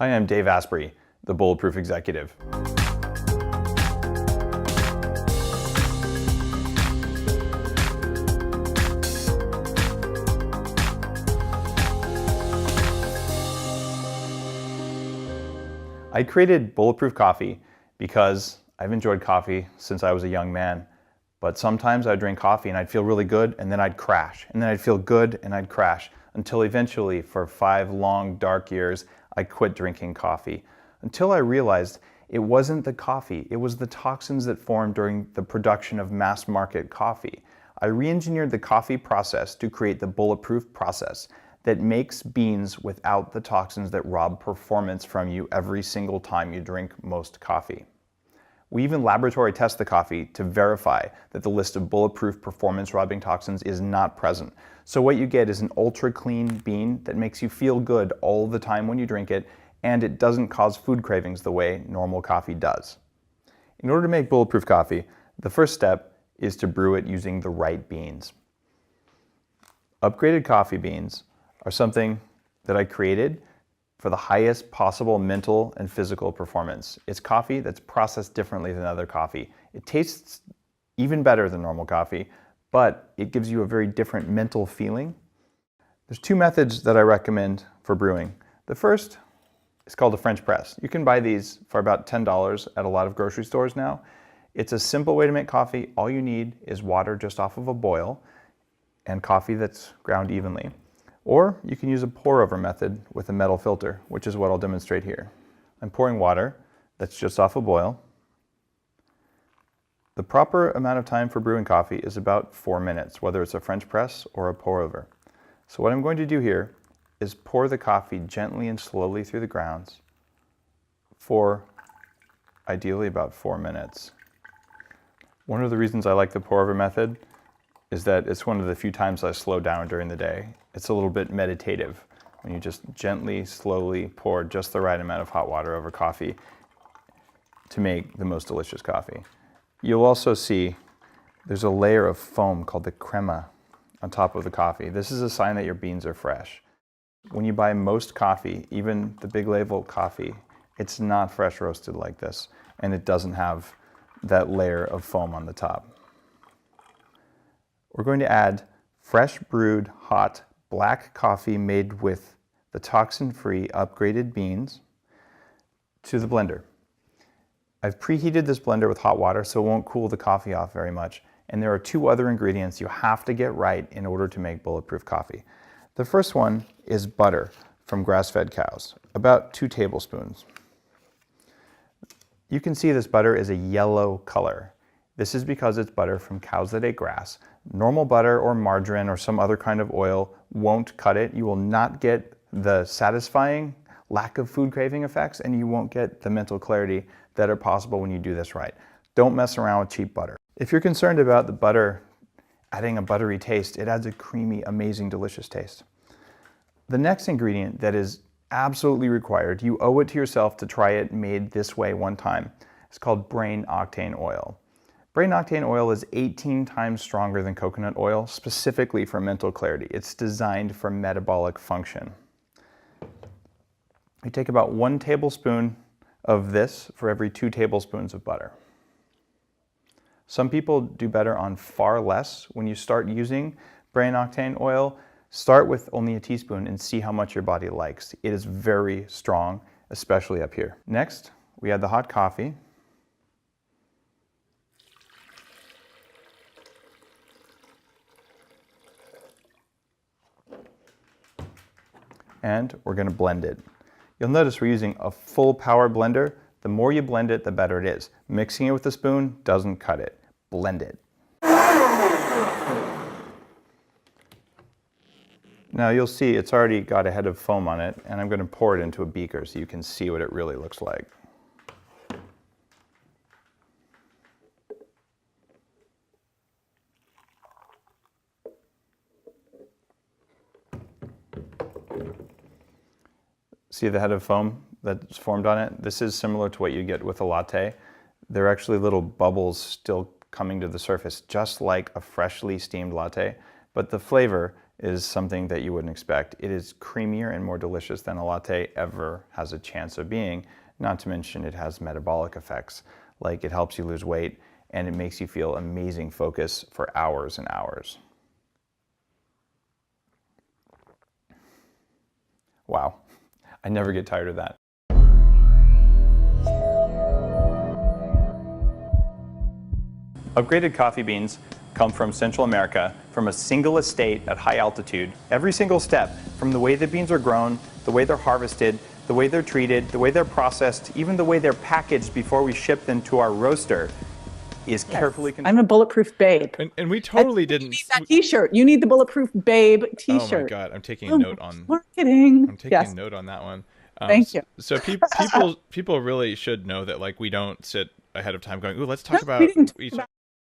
Hi, I'm Dave Asprey, the Bulletproof Executive. I created Bulletproof Coffee because I've enjoyed coffee since I was a young man, but sometimes I'd drink coffee and I'd feel really good and then I'd crash, and then I'd feel good and I'd crash, until eventually, for 5 long, dark years, I quit drinking coffee. Until I realized it wasn't the coffee, it was the toxins that formed during the production of mass market coffee. I re-engineered the coffee process to create the Bulletproof process that makes beans without the toxins that rob performance from you every single time you drink most coffee. We even laboratory test the coffee to verify that the list of bulletproof performance-robbing toxins is not present. So what you get is an ultra-clean bean that makes you feel good all the time when you drink it, and it doesn't cause food cravings the way normal coffee does. In order to make bulletproof coffee, the first step is to brew it using the right beans. Upgraded coffee beans are something that I created for the highest possible mental and physical performance. It's coffee that's processed differently than other coffee. It tastes even better than normal coffee, but it gives you a very different mental feeling. There's 2 methods that I recommend for brewing. The first is called a French press. You can buy these for about $10 at a lot of grocery stores now. It's a simple way to make coffee. All you need is water just off of a boil and coffee that's ground evenly. Or you can use a pour-over method with a metal filter, which is what I'll demonstrate here. I'm pouring water that's just off a boil. The proper amount of time for brewing coffee is about 4 minutes, whether it's a French press or a pour-over. So what I'm going to do here is pour the coffee gently and slowly through the grounds for ideally about 4 minutes. One of the reasons I like the pour-over method is that it's one of the few times I slow down during the day. It's a little bit meditative when you just gently, slowly pour just the right amount of hot water over coffee to make the most delicious coffee. You'll also see there's a layer of foam called the crema on top of the coffee. This is a sign that your beans are fresh. When you buy most coffee, even the big label coffee, it's not fresh roasted like this, and it doesn't have that layer of foam on the top. We're going to add fresh brewed hot black coffee made with the toxin-free upgraded beans to the blender. I've preheated this blender with hot water so it won't cool the coffee off very much, and there are 2 other ingredients you have to get right in order to make bulletproof coffee. The first one is butter from grass-fed cows, about 2 tablespoons. You can see this butter is a yellow color. This is because it's butter from cows that ate grass. Normal butter or margarine or some other kind of oil won't cut it. You will not get the satisfying lack of food craving effects, and you won't get the mental clarity that are possible when you do this right. Don't mess around with cheap butter. If you're concerned about the butter adding a buttery taste, it adds a creamy, amazing, delicious taste. The next ingredient that is absolutely required, you owe it to yourself to try it made this way one time. It's called brain octane oil. Brain octane oil is 18 times stronger than coconut oil, specifically for mental clarity. It's designed for metabolic function. We take about 1 tablespoon of this for every 2 tablespoons of butter. Some people do better on far less. When you start using brain octane oil, start with only a teaspoon and see how much your body likes. It is very strong, especially up here. Next, we add the hot coffee. And we're going to blend it. You'll notice we're using a full power blender. The more you blend it, the better it is. Mixing it with a spoon doesn't cut it. Blend it. Now you'll see it's already got a head of foam on it, and I'm going to pour it into a beaker so you can see what it really looks like. See the head of foam that's formed on it? This is similar to what you get with a latte. There are actually little bubbles still coming to the surface, just like a freshly steamed latte, but the flavor is something that you wouldn't expect. It is creamier and more delicious than a latte ever has a chance of being. Not to mention it has metabolic effects, like it helps you lose weight and it makes you feel amazing focus for hours and hours. Wow, I never get tired of that. Upgraded coffee beans come from Central America, from a single estate at high altitude. Every single step, from the way the beans are grown, the way they're harvested, the way they're treated, the way they're processed, even the way they're packaged before we ship them to our roaster, is carefully controlled. I'm a Bulletproof babe. And we totally didn't. You need that T-shirt. You need the Bulletproof babe T-shirt. Oh my God, I'm taking a note on marketing. I'm taking a note on that one. Thank you. So people really should know that, like, we don't sit ahead of time going, "Ooh, let's talk about."